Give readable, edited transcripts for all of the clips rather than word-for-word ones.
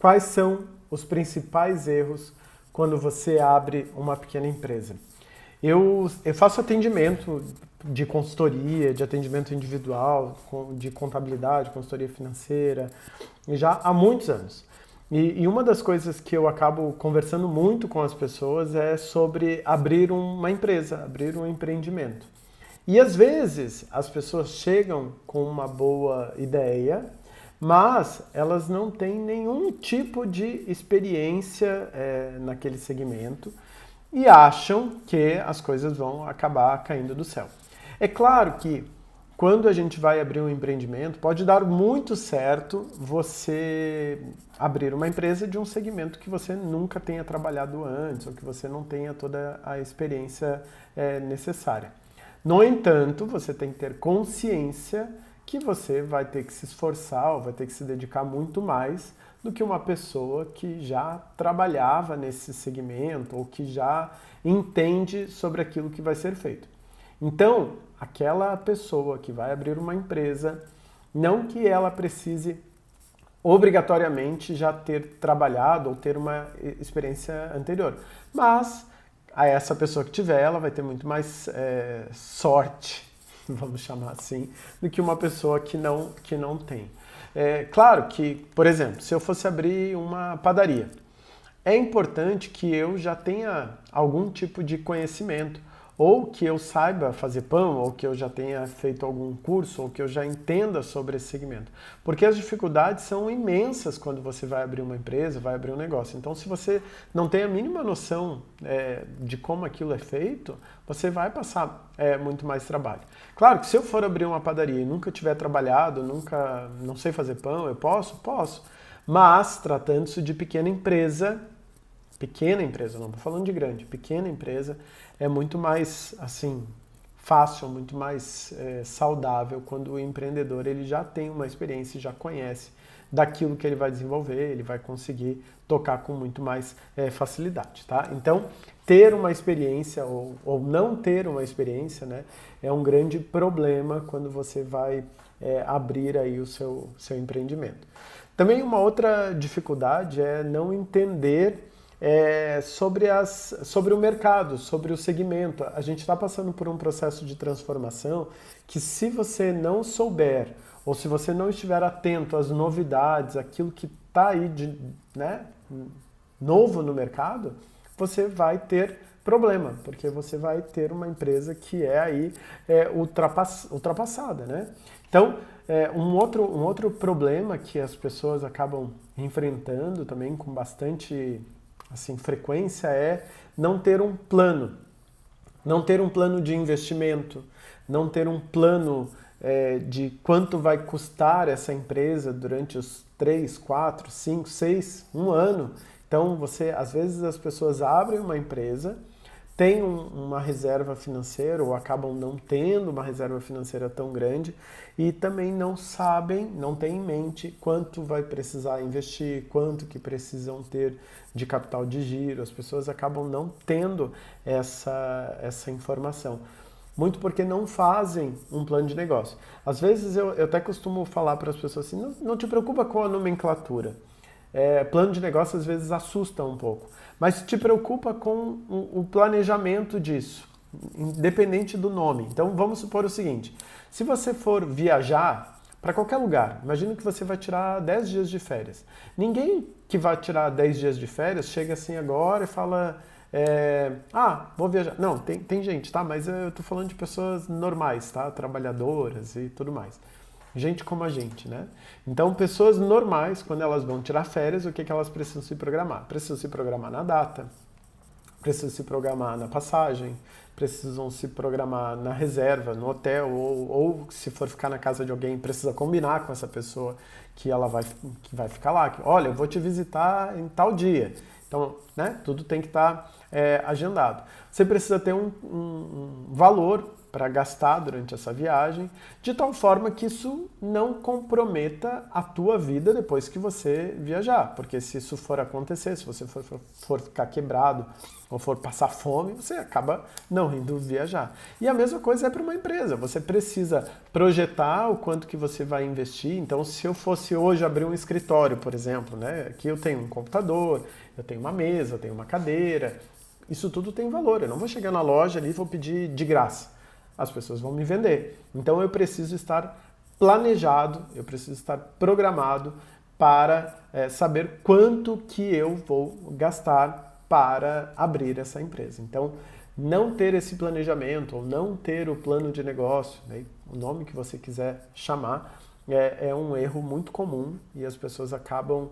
Quais são os principais erros quando você abre uma pequena empresa? Eu faço atendimento de consultoria, de atendimento individual, de contabilidade, consultoria financeira, já há muitos anos. E uma das coisas que eu acabo conversando muito com as pessoas é sobre abrir uma empresa, abrir um empreendimento. E às vezes as pessoas chegam com uma boa ideia, mas elas não têm nenhum tipo de experiência naquele segmento e acham que as coisas vão acabar caindo do céu. É claro que quando a gente vai abrir um empreendimento, pode dar muito certo você abrir uma empresa de um segmento que você nunca tenha trabalhado antes ou que você não tenha toda a experiência necessária. No entanto, você tem que ter consciência que você vai ter que se esforçar ou vai ter que se dedicar muito mais do que uma pessoa que já trabalhava nesse segmento ou que já entende sobre aquilo que vai ser feito. Então, aquela pessoa que vai abrir uma empresa, não que ela precise obrigatoriamente já ter trabalhado ou ter uma experiência anterior, mas a essa pessoa que tiver, ela vai ter muito mais sorte, vamos chamar assim, do que uma pessoa que não tem. Claro que, por exemplo, se eu fosse abrir uma padaria, é importante que eu já tenha algum tipo de conhecimento, ou que eu saiba fazer pão, ou que eu já tenha feito algum curso, ou que eu já entenda sobre esse segmento. Porque as dificuldades são imensas quando você vai abrir uma empresa, vai abrir um negócio. Então, se você não tem a mínima noção de como aquilo é feito, você vai passar muito mais trabalho. Claro que se eu for abrir uma padaria e nunca tiver trabalhado, não sei fazer pão, eu posso? Posso. Mas, tratando-se de pequena empresa, não estou falando de grande, pequena empresa, é muito mais assim fácil, muito mais saudável quando o empreendedor ele já tem uma experiência, já conhece daquilo que ele vai desenvolver, ele vai conseguir tocar com muito mais facilidade, tá? Então, ter uma experiência ou não ter uma experiência, né, é um grande problema quando você vai abrir aí o seu empreendimento. Também uma outra dificuldade é não entender sobre o mercado, sobre o segmento. A gente está passando por um processo de transformação que, se você não souber ou se você não estiver atento às novidades, aquilo que está aí novo no mercado, você vai ter problema, porque você vai ter uma empresa que é aí ultrapassada, né? Então, um outro problema que as pessoas acabam enfrentando também com bastante frequência é não ter um plano. Não ter um plano de investimento, não ter um plano de quanto vai custar essa empresa durante os 3, 4, 5, 6, um ano. Então, às vezes as pessoas abrem uma empresa, têm uma reserva financeira ou acabam não tendo uma reserva financeira tão grande e também não sabem, não têm em mente quanto vai precisar investir, quanto que precisam ter de capital de giro. As pessoas acabam não tendo essa informação. Muito porque não fazem um plano de negócio. Às vezes eu até costumo falar para as pessoas assim, não te preocupa com a nomenclatura. Plano de negócio às vezes assusta um pouco, mas te preocupa com o planejamento disso, independente do nome. Então vamos supor o seguinte, se você for viajar para qualquer lugar, imagina que você vai tirar 10 dias de férias. Ninguém que vai tirar 10 dias de férias chega assim agora e fala, vou viajar. Não, tem gente, tá? Mas eu tô falando de pessoas normais, tá? Trabalhadoras e tudo mais. Gente como a gente, né? Então, pessoas normais, quando elas vão tirar férias, o que elas precisam se programar? Precisam se programar na data, precisam se programar na passagem, precisam se programar na reserva, no hotel, ou se for ficar na casa de alguém, precisa combinar com essa pessoa que que vai ficar lá. Olha, eu vou te visitar em tal dia. Então, né, tudo tem que estar agendado. Você precisa ter um valor para gastar durante essa viagem, de tal forma que isso não comprometa a tua vida depois que você viajar. Porque se isso for acontecer, se você for ficar quebrado ou for passar fome, você acaba não indo viajar. E a mesma coisa é para uma empresa. Você precisa projetar o quanto que você vai investir. Então, se eu fosse hoje abrir um escritório, por exemplo, né? Aqui eu tenho um computador, eu tenho uma mesa, eu tenho uma cadeira. Isso tudo tem valor. Eu não vou chegar na loja ali e vou pedir de graça. As pessoas vão me vender. Então eu preciso estar planejado, eu preciso estar programado para saber quanto que eu vou gastar para abrir essa empresa. Então, não ter esse planejamento ou não ter o plano de negócio, né, o nome que você quiser chamar, é um erro muito comum e as pessoas acabam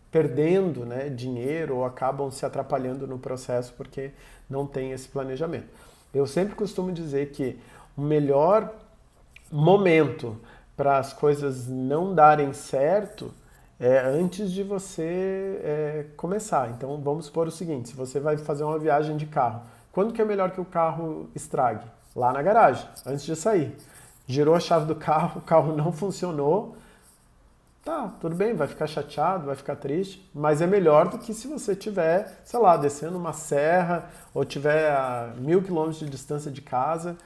perdendo, né, dinheiro ou acabam se atrapalhando no processo porque não tem esse planejamento. Eu sempre costumo dizer que o melhor momento para as coisas não darem certo é antes de você começar. Então vamos supor o seguinte, se você vai fazer uma viagem de carro, quando que é melhor que o carro estrague? Lá na garagem, antes de sair. Girou a chave do carro, o carro não funcionou, tá, tudo bem, vai ficar chateado, vai ficar triste, mas é melhor do que se você tiver, sei lá, descendo uma serra ou tiver a 1.000 quilômetros de distância de casa,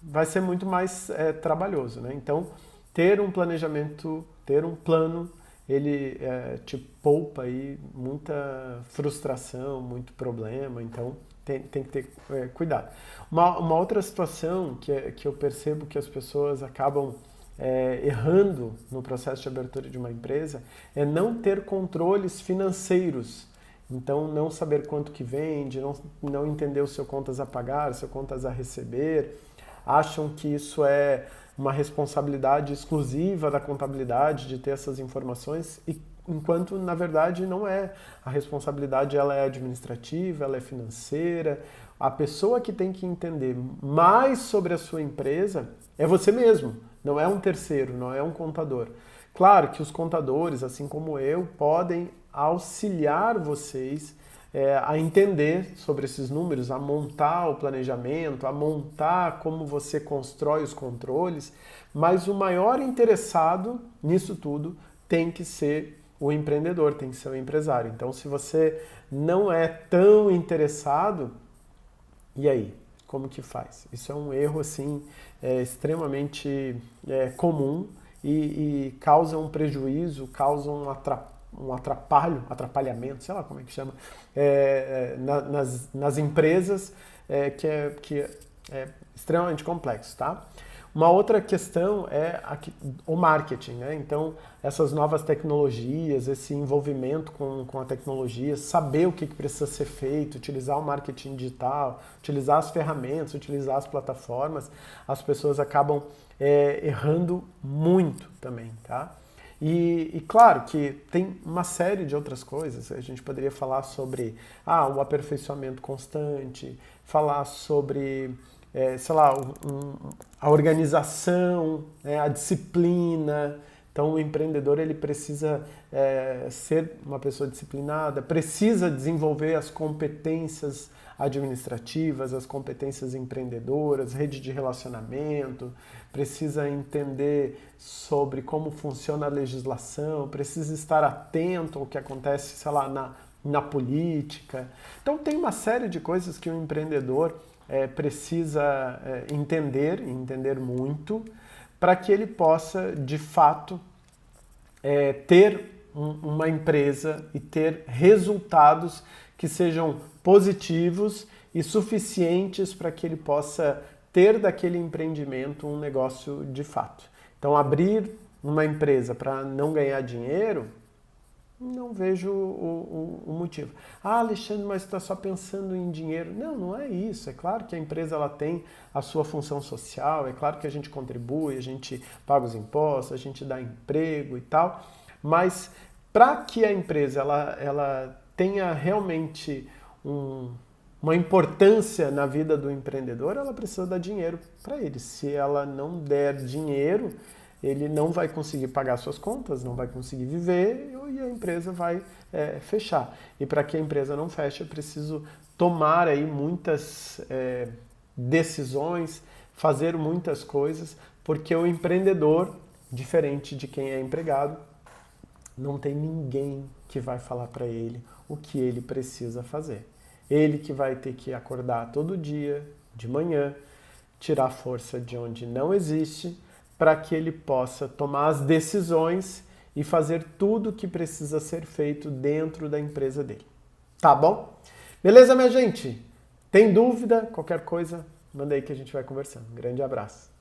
vai ser muito mais trabalhoso, né? Então, ter um planejamento, ter um plano, ele te poupa aí muita frustração, muito problema, então tem que ter cuidado. Uma outra situação que eu percebo que as pessoas acabam errando no processo de abertura de uma empresa é não ter controles financeiros. Então, não saber quanto que vende, não entender o seu contas a pagar, o seu contas a receber, acham que isso é uma responsabilidade exclusiva da contabilidade de ter essas informações, e enquanto na verdade não é. A responsabilidade ela é administrativa, ela é financeira. A pessoa que tem que entender mais sobre a sua empresa é você mesmo, não é um terceiro, não é um contador. Claro que os contadores, assim como eu, podem auxiliar vocês a entender sobre esses números, a montar o planejamento, a montar como você constrói os controles, mas o maior interessado nisso tudo tem que ser o empreendedor, tem que ser o empresário. Então, se você não é tão interessado, e aí? Como que faz? Isso é um erro assim extremamente comum e causa um prejuízo, causa um atrapalhamento, sei lá como é que chama, nas empresas, que é extremamente complexo, tá? Uma outra questão é o marketing, né? Então, essas novas tecnologias, esse envolvimento com a tecnologia, saber o que precisa ser feito, utilizar o marketing digital, utilizar as ferramentas, utilizar as plataformas, as pessoas acabam errando muito também, tá? E claro que tem uma série de outras coisas. A gente poderia falar sobre o aperfeiçoamento constante, falar sobre sei lá, a organização, a disciplina. Então, o empreendedor ele precisa ser uma pessoa disciplinada, precisa desenvolver as competências administrativas, as competências empreendedoras, rede de relacionamento, precisa entender sobre como funciona a legislação, precisa estar atento ao que acontece, sei lá, na política. Então, tem uma série de coisas que o empreendedor precisa entender muito, para que ele possa, de fato, ter uma empresa e ter resultados que sejam positivos e suficientes para que ele possa ter daquele empreendimento um negócio de fato. Então, abrir uma empresa para não ganhar dinheiro, não vejo o motivo. Alexandre, mas você está só pensando em dinheiro. Não é isso. É claro que a empresa ela tem a sua função social, é claro que a gente contribui, a gente paga os impostos, a gente dá emprego e tal, mas para que a empresa ela tenha realmente uma importância na vida do empreendedor, ela precisa dar dinheiro para ele. Se ela não der dinheiro, ele não vai conseguir pagar suas contas, não vai conseguir viver e a empresa vai fechar. E para que a empresa não feche, é preciso tomar aí muitas decisões, fazer muitas coisas, porque o empreendedor, diferente de quem é empregado, não tem ninguém que vai falar para ele o que ele precisa fazer. Ele que vai ter que acordar todo dia, de manhã, tirar força de onde não existe, para que ele possa tomar as decisões e fazer tudo o que precisa ser feito dentro da empresa dele. Tá bom? Beleza, minha gente? Tem dúvida? Qualquer coisa, manda aí que a gente vai conversando. Um grande abraço.